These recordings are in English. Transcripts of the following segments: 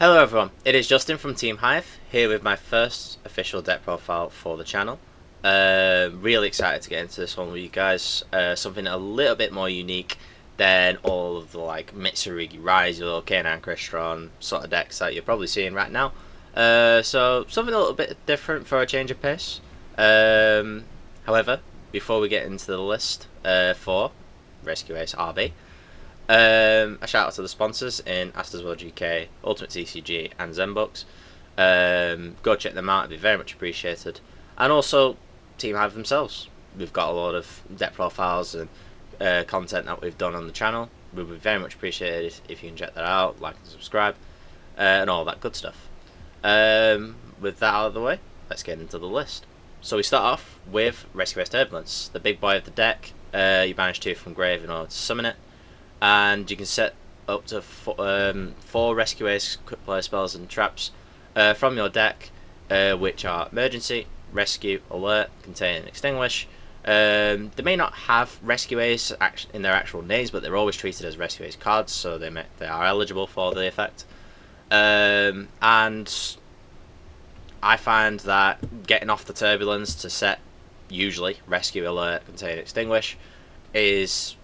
Hello everyone, it is Justin from Team Hive, here with my first official deck profile for the channel. Really excited to get into this one with you guys. Something a little bit more unique than all of the Mitsurugi Rise, your K9 Crystron sort of decks that you're probably seeing right now. So something a little bit different for a change of pace. However, before we get into the list for Rescue Ace RB, a shout out to the sponsors in Asters World UK, ultimatetcg and Zenbooks. Go check them out, it'd be very much appreciated. And also Team Hive themselves. We've got a lot of deck profiles and content that we've done on the channel. It would be very much appreciated if you can check that out, like and subscribe, and all that good stuff. With that out of the way, let's get into the list. So we start off with Rescue Ace Turbulence, the big boy of the deck. You banish 2 from grave in order to summon it. And you can set up to 4 Rescue Ace quick play spells and traps from your deck, which are Emergency, Rescue, Alert, Contain and Extinguish. They may not have Rescue Ace in their actual names, but they're always treated as Rescue Ace cards, so they are eligible for the effect. And I find that getting off the Turbulence to set usually Rescue, Alert, Contain, Extinguish is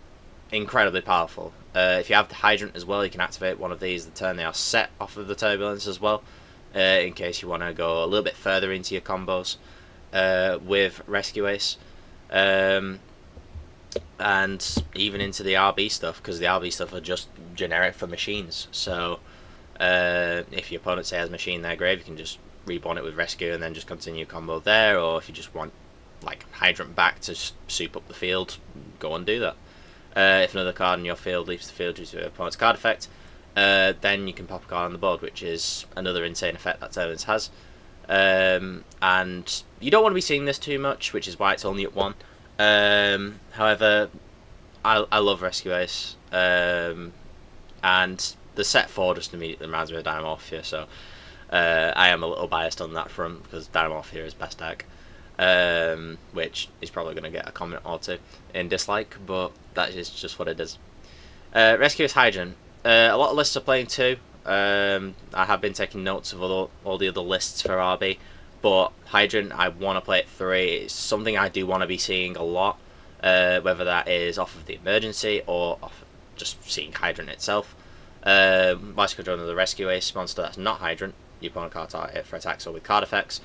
incredibly powerful. If you have the Hydrant as well, you can activate one of these the turn they are set off of the Turbulence as well, in case you want to go a little bit further into your combos with Rescue Ace. And even into the RB stuff, because the RB stuff are just generic for machines. So if your opponent say has machine in their grave, you can just reborn it with Rescue and then just continue combo there. Or if you just want Hydrant back to soup up the field, go and do that. If another card in your field leaves the field due to an opponent's card effect, then you can pop a card on the board, which is another insane effect that Turbulence has. And you don't want to be seeing this too much, which is why it's only at 1. However, I love Rescue Ace, and the set 4 just immediately reminds me of Dynamorphia, so I am a little biased on that front, because Dynamorphia is best deck. Which is probably going to get a comment or two in dislike, but that is just what it is. Rescue Ace Hydrant. A lot of lists are playing 2. I have been taking notes of all the other lists for RB, but Hydrant I want to play at 3. It's something I do want to be seeing a lot, whether that is off of the Emergency or off of just seeing Hydrant itself. Vice control of the Rescue Ace monster that's not Hydrant, your opponent can't target it for attacks or with card effects.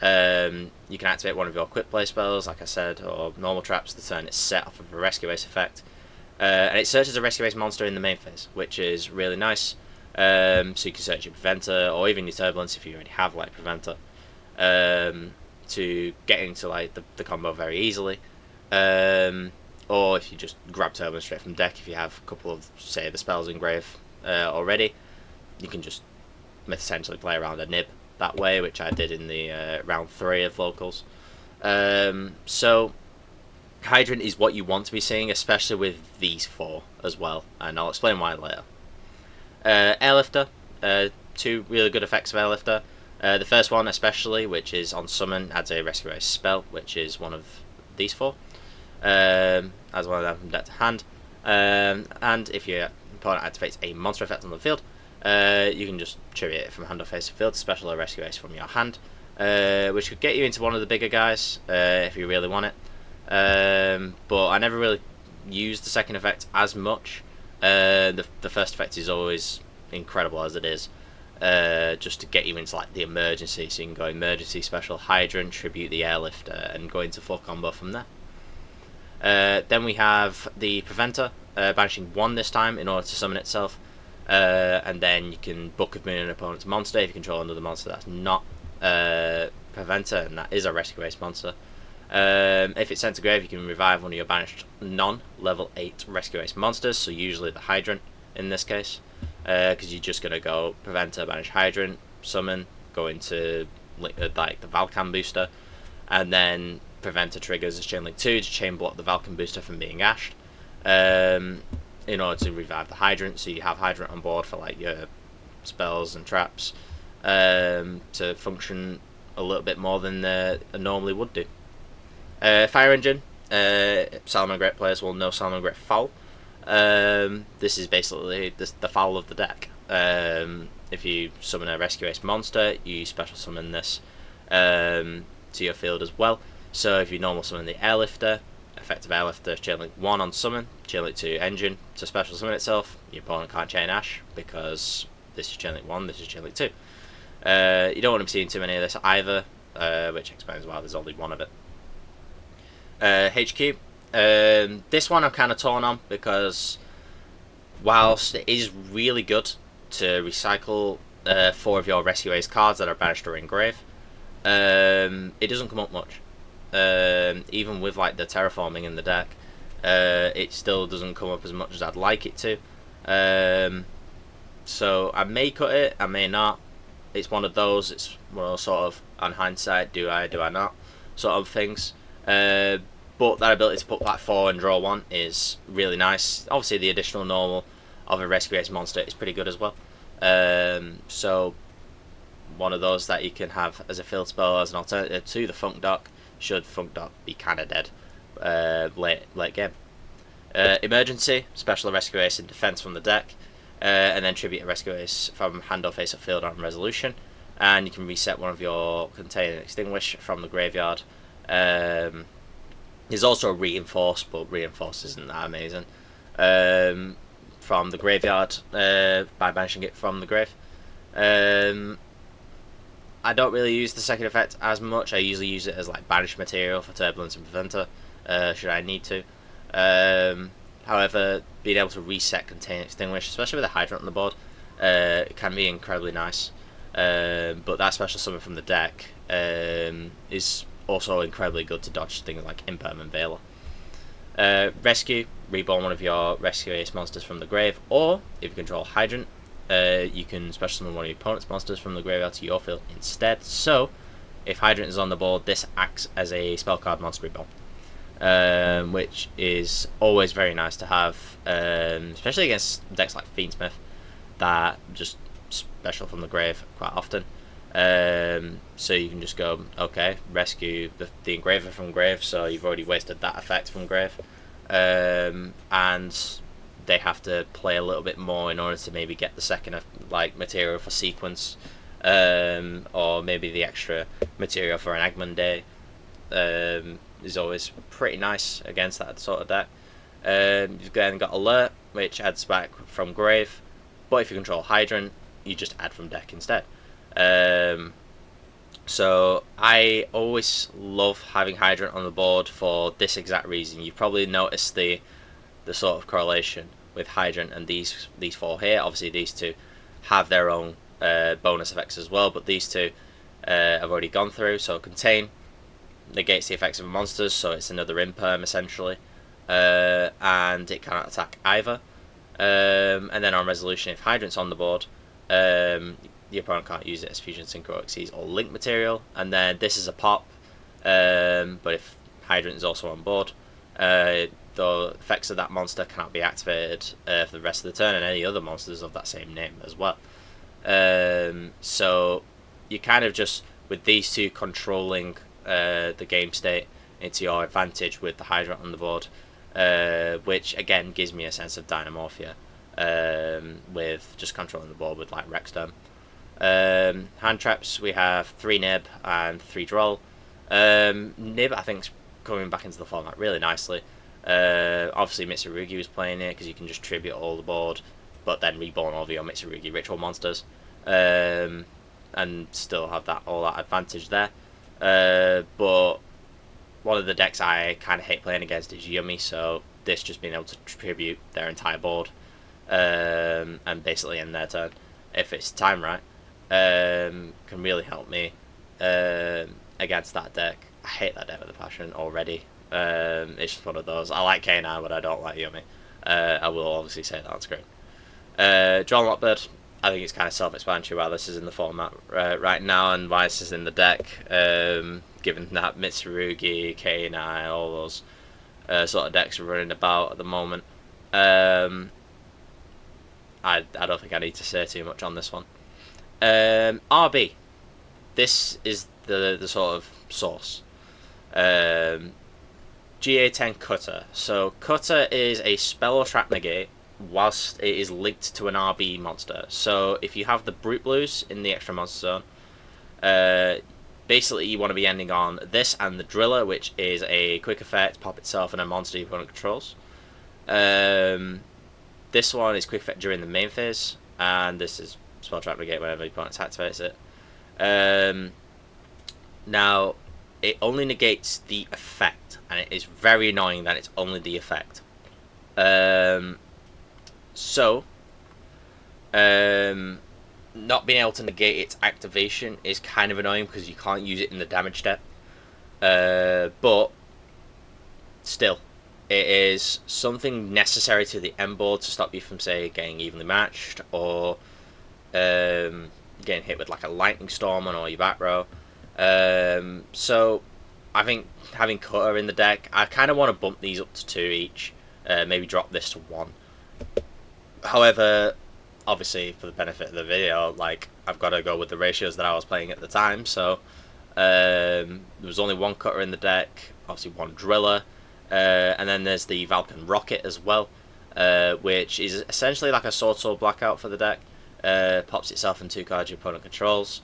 You can activate one of your quick play spells, like I said, or normal traps the turn it's set off of a Rescue Ace effect. And it searches a Rescue Ace monster in the main phase, which is really nice. So you can search your Preventer, or even your Turbulence if you already have Preventer, to get into the combo very easily. Or if you just grab Turbulence straight from deck, if you have a couple of, say, the spells in grave already, you can just essentially play around a nib that way, which I did in the round 3 of locals. So Hydrant is what you want to be seeing, especially with these 4 as well, and I'll explain why later. Airlifter, 2 really good effects of Airlifter. The first one especially, which is on summon, adds a Rescue Ace spell, which is one of these 4, as one of them from deck to hand. And if your opponent activates a monster effect on the field, you can just tribute it from hand or face of field to special a Rescue Ace from your hand, which could get you into one of the bigger guys if you really want it. But I never really used the second effect as much. The first effect is always incredible as it is, just to get you into the Emergency, so you can go Emergency, Special, Hydrant, Tribute the Airlifter, and go into full combo from there. Then we have the Preventer, banishing 1 this time in order to summon itself. And then you can Book of Moon an opponent's monster if you control another monster that's not Preventer, and that is a Rescue Ace monster. If it's sent to grave, you can revive one of your banished non-level 8 Rescue Ace monsters, so usually the Hydrant in this case, because you're just going to go Preventer, banish Hydrant, summon, go into the Valkan booster, and then Preventer triggers as Chain Link 2 to chain block the Valkan booster from being ashed. In order to revive the Hydrant, so you have Hydrant on board for your spells and traps to function a little bit more than it normally would do. Fire Engine, Salamangreat players will know Salamangreat Foul. This is basically the foul of the deck. If you summon a rescue ace monster, you special summon this to your field as well. So if you normal summon the airlifter, effective airlifter, chain link 1 on summon, chain link 2 engine to special summon itself. Your opponent can't chain Ash because this is chain link 1, this is chain link 2. You don't want to be seeing too many of this either, which explains why there's only one of it. HQ. This one I'm kind of torn on because whilst it is really good to recycle 4 of your rescue ace cards that are banished or engraved, it doesn't come up much. Even with like the terraforming in the deck, it still doesn't come up as much as I'd like it to. So I may cut it, I may not. It's one of those. It's more sort of on hindsight, do I not, sort of things. But that ability to put like 4 and draw 1 is really nice. Obviously, the additional normal of a rescue ace monster is pretty good as well. So one of those that you can have as a field spell as an alternative to the Funk Dock, should Funk Dock be kind of dead late game. Emergency, special a rescue ace in defense from the deck, and then tribute a rescue ace from hand or face up field on resolution, and you can reset one of your contain and extinguish from the graveyard. There's also a reinforce, but reinforce isn't that amazing. From the graveyard by banishing it from the grave. I don't really use the second effect as much. I usually use it as like banish material for Turbulence and Preventer, should I need to. However, being able to reset Contain Extinguish, especially with a Hydrant on the board, it can be incredibly nice. But that special summon from the deck is also incredibly good to dodge things like Imperm and Veiler. Rescue, reborn one of your rescue ace monsters from the grave, or if you control Hydrant, you can special summon one of your opponent's monsters from the graveyard to your field instead. So, if Hydrant is on the board, this acts as a spell card monster reborn, which is always very nice to have, especially against decks like Fiendsmith that just special from the grave quite often. So you can just go, okay, rescue the engraver from grave, so you've already wasted that effect from grave, and they have to play a little bit more in order to maybe get the second like material for sequence, or maybe the extra material for an Agman Day is always pretty nice against that sort of deck. You've then got Alert, which adds back from grave, but if you control Hydrant, you just add from deck instead. So I always love having Hydrant on the board for this exact reason. You've probably noticed the sort of correlation with Hydrant and these 4 here. Obviously these 2 have their own bonus effects as well, but these 2 have already gone through. So Contain negates the effects of monsters, so it's another Imperm essentially, and it cannot attack either. And then on resolution, if Hydrant's on the board, the opponent can't use it as Fusion, Synchro, Xyz, or Link material. And then this is a pop, but if Hydrant is also on board, the effects of that monster cannot be activated for the rest of the turn, and any other monsters of that same name as well. So you kind of just, with these 2 controlling the game state into your advantage with the Hydrant on the board, which again gives me a sense of Dynamorphia, with just controlling the board with like Rexstorm. Hand traps, we have 3 Nib and 3 Droll. Nib I think is coming back into the format really nicely. Obviously Mitsurugi was playing it because you can just tribute all the board, but then reborn all of your Mitsurugi ritual monsters, and still have all that advantage there. But one of the decks I kind of hate playing against is Yumi, so this just being able to tribute their entire board, and basically end their turn if it's timed right, can really help me against that deck. I hate that deck with a passion already. It's just one of those. I like K9, but I don't like Yumi. I will obviously say that on screen. Drawn Lockbird, I think it's kind of self-explanatory why this is in the format right now and why this is in the deck, given that Mitsurugi, K9, all those sort of decks are running about at the moment. I don't think I need to say too much on this one. RB. This is the sort of source. GA10 Cutter. So Cutter is a spell or trap negate whilst it is linked to an RB monster. So if you have the Brute Blues in the extra monster zone, basically you want to be ending on this and the Driller, which is a quick effect, pop itself and a monster your opponent controls. This one is quick effect during the main phase, and this is spell trap negate whenever your opponent activates it. Now, it only negates the effect, and it is very annoying that it's only the effect. Not being able to negate its activation is kind of annoying because you can't use it in the damage step. But still, it is something necessary to the end board to stop you from, say, getting evenly matched or getting hit with like a lightning storm on all your back row. So I think having Cutter in the deck, I kind of want to bump these up to 2 each, maybe drop this to 1. However, obviously for the benefit of the video, like, I've got to go with the ratios that I was playing at the time. So there was only 1 Cutter in the deck, obviously 1 Driller, and then there's the Valken Rocket as well, which is essentially like a Sword Soul Blackout for the deck. Pops itself in 2 cards your opponent controls.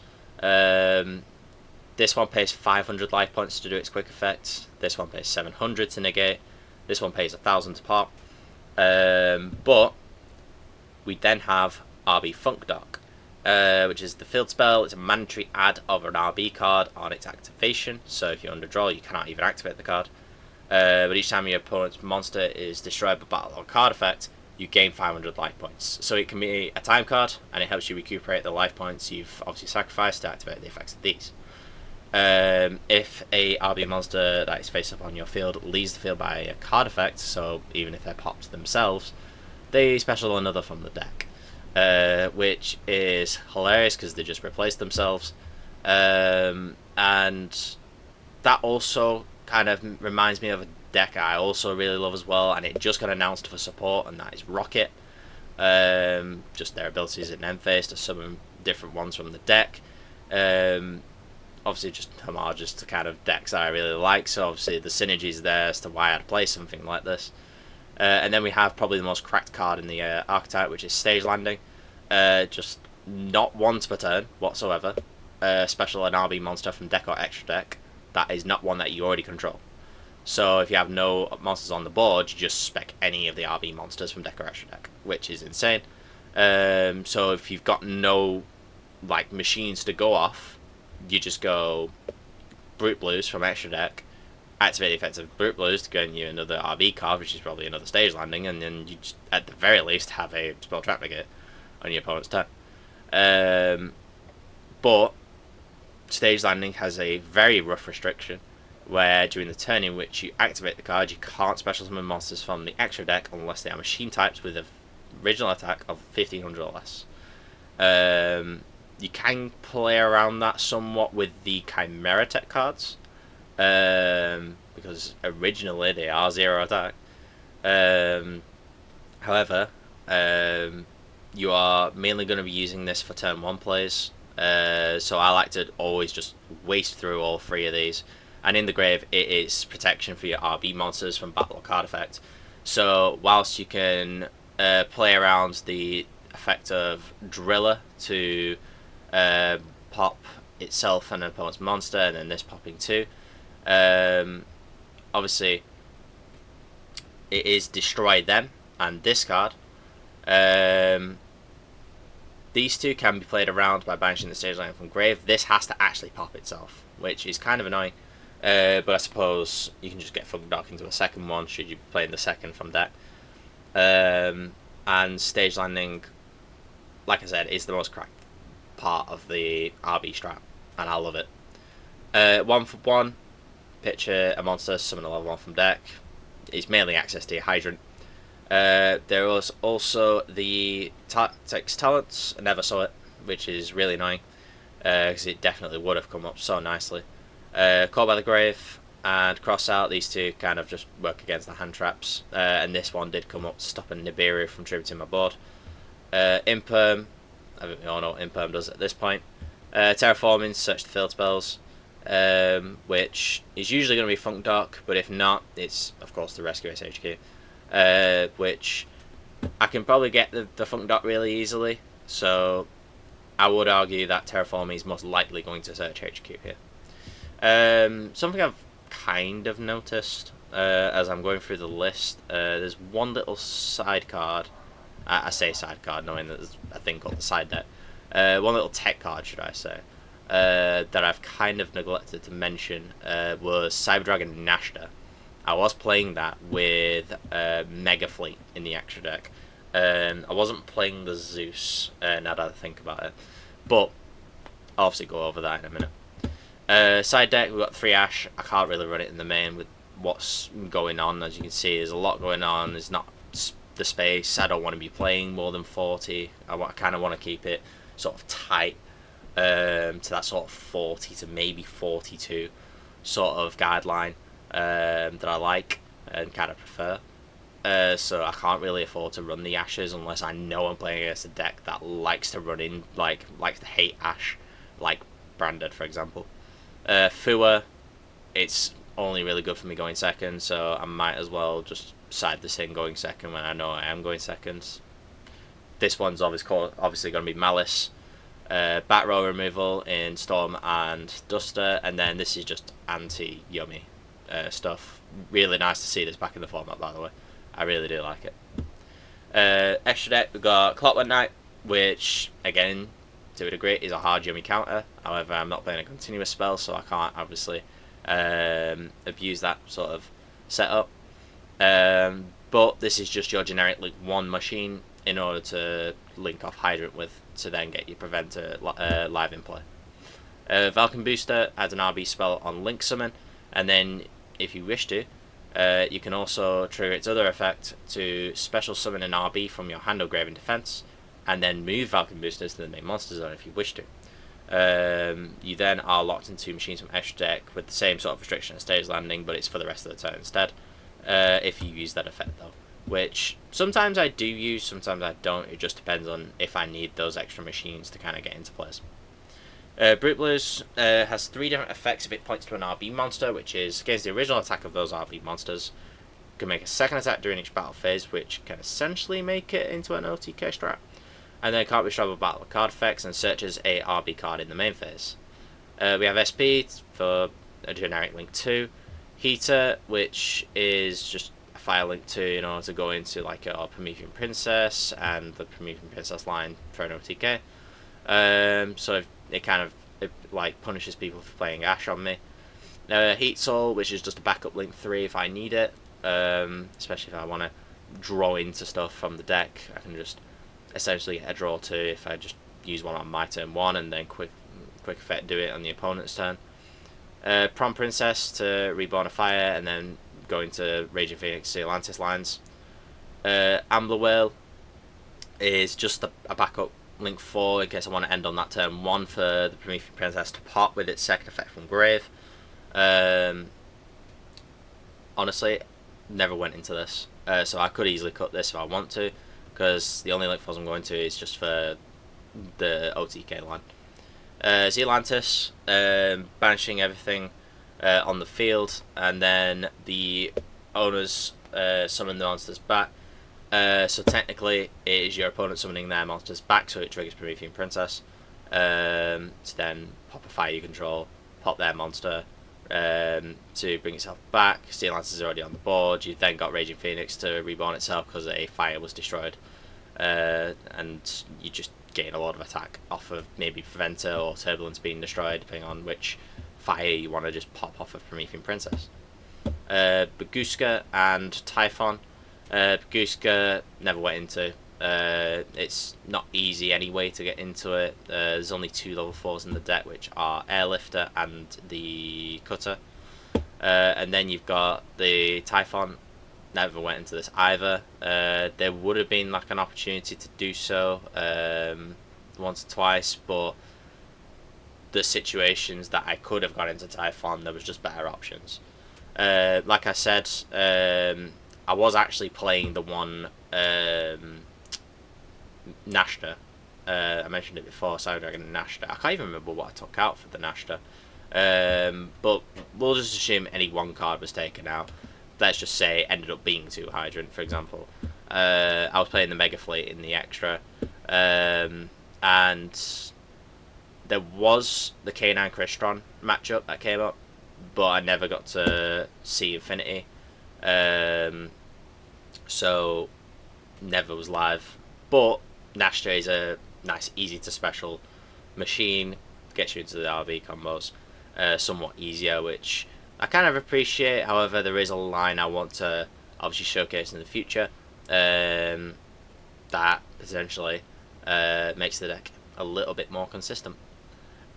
This one pays 500 life points to do its quick effect. This one pays 700 to negate. This one pays 1000 to pop. But we then have RB Funk Dark, which is the field spell. It's a mandatory add of an RB card on its activation. So if you underdraw, you cannot even activate the card. But each time your opponent's monster is destroyed by battle or card effect, you gain 500 life points. So it can be a time card, and it helps you recuperate the life points you've obviously sacrificed to activate the effects of these. If a RB monster that is face up on your field leaves the field by a card effect, so even if they're popped themselves, they special another from the deck, which is hilarious because they just replaced themselves. And that also kind of reminds me of a deck I also really love as well, and it just got announced for support, and that is Rocket. Just their abilities in end phase to summon different ones from the deck. Obviously just homages to kind of decks I really like, so obviously the synergy's there as to why I'd play something like this. And then we have probably the most cracked card in the archetype, which is Stage Landing. Just not once per turn whatsoever. Special an RB monster from deck or extra deck. That is not one that you already control. So if you have no monsters on the board, you just spec any of the RB monsters from deck or extra deck, which is insane. So if you've got no like machines to go off, you just go Brute Blues from extra deck, activate the effects of Brute Blues to gain you another RB card, which is probably another Stage Landing, and then you just, at the very least, have a Spell Trap Negate on your opponent's turn. But Stage Landing has a very rough restriction, where during the turn in which you activate the card, you can't special summon monsters from the extra deck unless they are machine types with an original attack of 1500 or less. You can play around that somewhat with the Chimera Tech cards, because originally they are 0 attack. However, you are mainly going to be using this for turn 1 plays, so I like to always just waste through all 3 of these. And in the grave, it is protection for your RB monsters from battle or card effect. So whilst you can play around the effect of Driller to pop itself and an opponent's monster, and then this popping too. Obviously, it is destroy them and discard. These 2 can be played around by banishing the Stage Landing from grave. This has to actually pop itself, which is kind of annoying. But I suppose you can just get Funk Dark into a second one should you be playing the second from deck. And Stage Landing, like I said, is the most cracked part of the RB strat, and I love it. 1 for 1, picture a monster, summon a level 1 from deck. It's mainly access to your Hydrant. There was also the Tactics Talents. I never saw it, which is really annoying, because it definitely would have come up so nicely. Call by the Grave and Cross Out, these 2 kind of just work against the hand traps, and this one did come up to stop a Nibiru from tributing my board. Imperm, I think we all know what Imperm does at this point. Terraforming, search the field spells, which is usually going to be Funk Dark, but if not, it's of course the Rescue SHQ, which I can probably get the Funk Dot really easily, so I would argue that Terraforming is most likely going to search HQ here. Something I've kind of noticed as I'm going through the list, there's one little side card. I say side card, knowing that there's a thing called the side deck. One little tech card, should I say, that I've kind of neglected to mention was Cyber Dragon Nashta. I was playing that with Mega Fleet in the extra deck. I wasn't playing the Zeus, now that I think about it. But I'll obviously go over that in a minute. Side deck, we've got 3 Ash. I can't really run it in the main with what's going on. As you can see, there's a lot going on. There's not the space. I don't want to be playing more than 40. I kind of want to keep it sort of tight to that sort of 40 to maybe 42 sort of guideline that I like and kind of prefer. So I can't really afford to run the Ashes unless I know I'm playing against a deck that likes to run in, likes to hate Ash, like Branded, for example. Fua, it's only really good for me going second, so I might as well just side this in going second when I know I am going second. This one's obviously going to be Malice, Bat Row removal in Storm and Duster, and then this is just anti-yummy stuff. Really nice to see this back in the format, by the way. I really do like it. Extra deck, we've got Clockwork Knight, which, again, to a degree, is a hard yummy counter. However, I'm not playing a continuous spell, so I can't obviously abuse that sort of setup. But this is just your generic link 1 machine in order to link off Hydrant with to then get your Preventer live in play. Valken Booster adds an RB spell on Link Summon, and then if you wish to, you can also trigger its other effect to special summon an RB from your hand or grave in defense, and then move Valken Boosters to the main monster zone if you wish to. You then are locked into 2 machines from extra deck with the same sort of restriction as Stage Landing, but it's for the rest of the turn instead. If you use that effect though, which sometimes I do use, sometimes I don't. It just depends on if I need those extra machines to kind of get into place. Brute Blues has 3 different effects if it points to an RB monster, which is against the original attack of those RB monsters. You can make a second attack during each battle phase, which can essentially make it into an OTK strat. And then can't be travel battle card effects and searches a RB card in the main phase. We have SP for a generic link 2. Heater, which is just a fire link 2 in order to go into like a Promethean Princess and the Promethean Princess line for an OTK. So it kind of like punishes people for playing Ash on me. Heat Soul, which is just a backup link 3 if I need it, especially if I want to draw into stuff from the deck. I can just essentially get a draw 2 if I just use one on my turn 1 and then quick effect do it on the opponent's turn. Prom Princess to Reborn a Fire and then go into Raging Phoenix to Atlantis lines. Ambler Whale is just a backup link 4 in case I want to end on that turn 1 for the Promethean Princess to pop with its second effect from Grave. Honestly, never went into this, so I could easily cut this if I want to, because the only link 4s I'm going to is just for the OTK line. Zealantis, banishing everything on the field, and then the owners summon the monsters back. So technically, it is your opponent summoning their monsters back, so it triggers Promethean Princess. To then pop a fire you control, pop their monster to bring itself back. Zealantis is already on the board. You've then got Raging Phoenix to reborn itself because a fire was destroyed, and you just gain a lot of attack off of maybe Preventer or Turbulence being destroyed, depending on which fire you want to just pop off of Promethean Princess. Baguska and Typhon. Baguska never went into. It's not easy anyway to get into it. There's only 2 level 4s in the deck, which are Airlifter and the Cutter. And then you've got the Typhon. Never went into this either. There would have been like an opportunity to do so once or twice, but the situations that I could have got into Typhon, there was just better options. Like I said, I was actually playing the one Nashta. I mentioned it before, Cyber Dragon and Nashta. I can't even remember what I took out for the Nashta. But we'll just assume any one card was taken out. Let's just say it ended up being 2 Hydrant, for example. I was playing the Mega Fleet in the extra, and there was the K9 Crystron matchup that came up, but I never got to see Infinity, so never was live. But Nashtra is a nice, easy to special machine, gets you into the RV combos somewhat easier, which I kind of appreciate. However, there is a line I want to obviously showcase in the future that potentially makes the deck a little bit more consistent.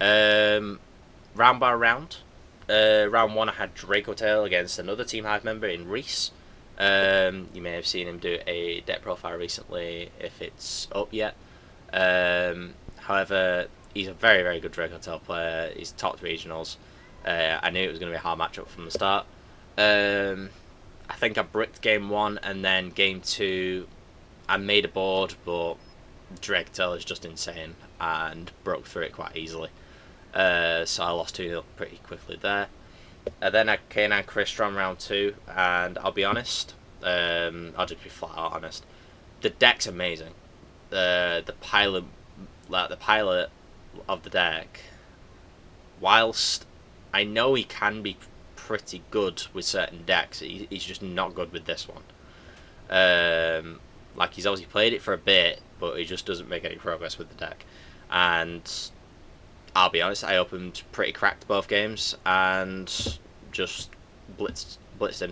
Round by round, round 1 I had Draco Tail against another Team Hive member in Reese. You may have seen him do a deck profile recently, if it's up yet. However, he's a very, very good Draco Tail player. He's topped regionals. I knew it was going to be a hard matchup from the start. I think I bricked game 1, and then game 2 I made a board, but Draco Tail is just insane and broke through it quite easily. So I lost 2-0 pretty quickly there. And then I K9 Crystron round 2, and I'll be honest, I'll just be flat out honest, the deck's amazing. The pilot of the deck, whilst I know he can be pretty good with certain decks, he's just not good with this one. Like, he's obviously played it for a bit, but he just doesn't make any progress with the deck. And I'll be honest, I opened pretty cracked both games and just blitzed him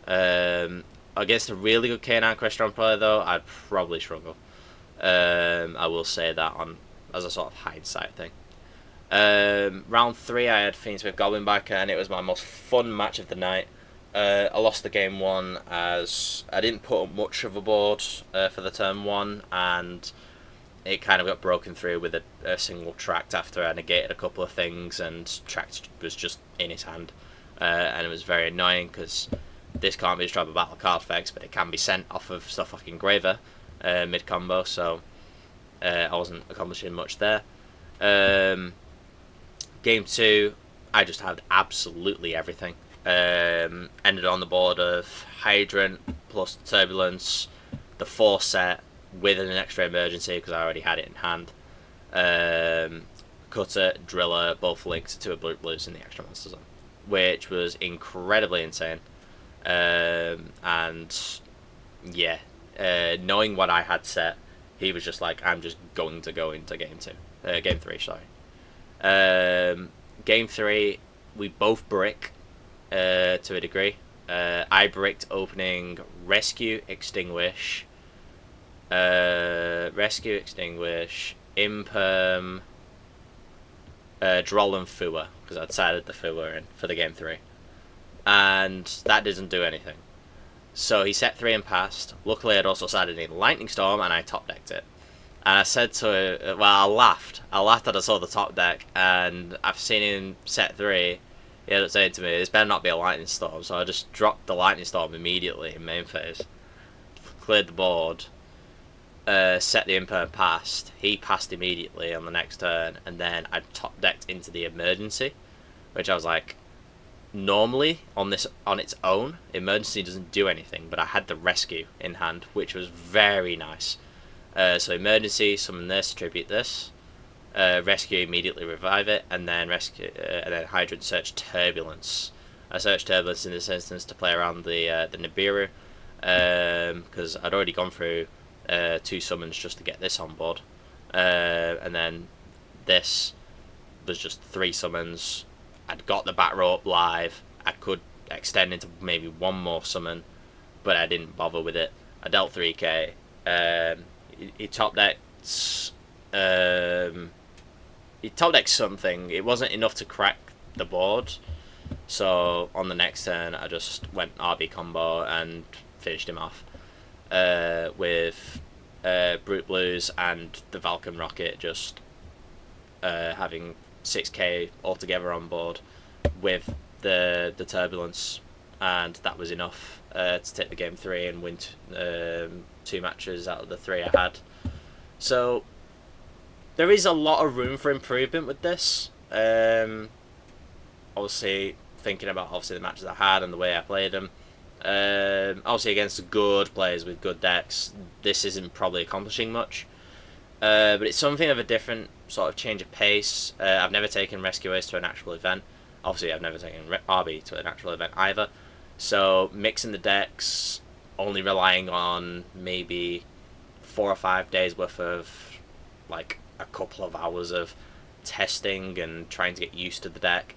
2-0. Against a really good K9 Crystron player, though, I'd probably struggle. I will say that as a sort of hindsight thing. Round 3, I had Phoenix with Goblin Biker, and it was my most fun match of the night. I lost the game 1 as I didn't put up much of a board for the turn 1, and it kind of got broken through with a single tract after I negated a couple of things, and tract was just in his hand. And it was very annoying because this can't be destroyed by battle card effects, but it can be sent off of stuff like Engraver mid combo, so I wasn't accomplishing much there. Game 2, I just had absolutely everything. Ended on the board of Hydrant plus Turbulence, the 4 set with an extra emergency because I already had it in hand. Cutter, Driller, both linked to a blues in the extra monster zone, which was incredibly insane. And yeah, knowing what I had set, he was just like, I'm just going to go into game 3, sorry. Game 3, we both brick to a degree. I bricked opening Rescue, Extinguish, Imperm, Droll and Fua, because I decided the Fua in for the game 3. And that doesn't do anything. So he set 3 and passed. Luckily, I'd also decided in Lightning Storm, and I top decked it. And I said to I laughed. I laughed that I saw the top deck, and I've seen him set 3. He ended up saying to me, this better not be a Lightning Storm. So I just dropped the Lightning Storm immediately in main phase. Cleared the board. Set the Imperm passed. He passed immediately on the next turn, and then I top decked into the Emergency, which I was like, normally on its own, Emergency doesn't do anything, but I had the Rescue in hand, which was very nice. So Emergency, summon this, tribute this, Rescue, immediately revive it, and then Hydrant search Turbulence. I searched Turbulence in this instance to play around the Nibiru, because I'd already gone through 2 summons just to get this on board, and then this was just 3 summons. I'd got the back row up live. I could extend into maybe 1 more summon, but I didn't bother with it. I dealt 3k. He top decked. He top decked something. It wasn't enough to crack the board, so on the next turn I just went RB combo and finished him off with Brute Blues and the Falcon Rocket, just having 6k altogether on board with the Turbulence, and that was enough to take the game 3 and win 2 matches out of the 3 I had. So there is a lot of room for improvement with this. Obviously, thinking about the matches I had and the way I played them, Obviously, against good players with good decks, this isn't probably accomplishing much. But it's something of a different sort of change of pace. I've never taken Rescuers to an actual event. Obviously, I've never taken RB to an actual event either. So mixing the decks, only relying on maybe 4 or 5 days worth of like a couple of hours of testing and trying to get used to the deck.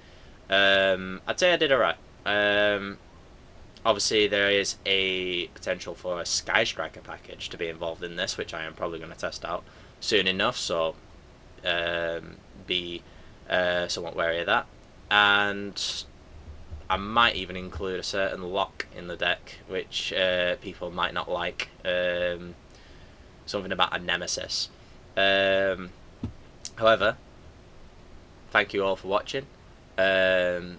I'd say I did alright. Obviously, there is a potential for a Sky Striker package to be involved in this, which I am probably going to test out soon enough, so be somewhat wary of that. And I might even include a certain lock in the deck, which people might not like. Something about a nemesis. However, thank you all for watching. Glad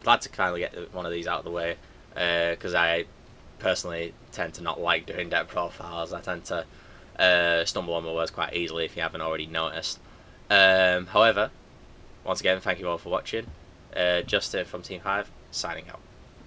to finally get one of these out of the way, because I personally tend to not like doing deck profiles. I tend to stumble on my words quite easily, if you haven't already noticed. However, once again, thank you all for watching. Justin from Team Hive, signing out.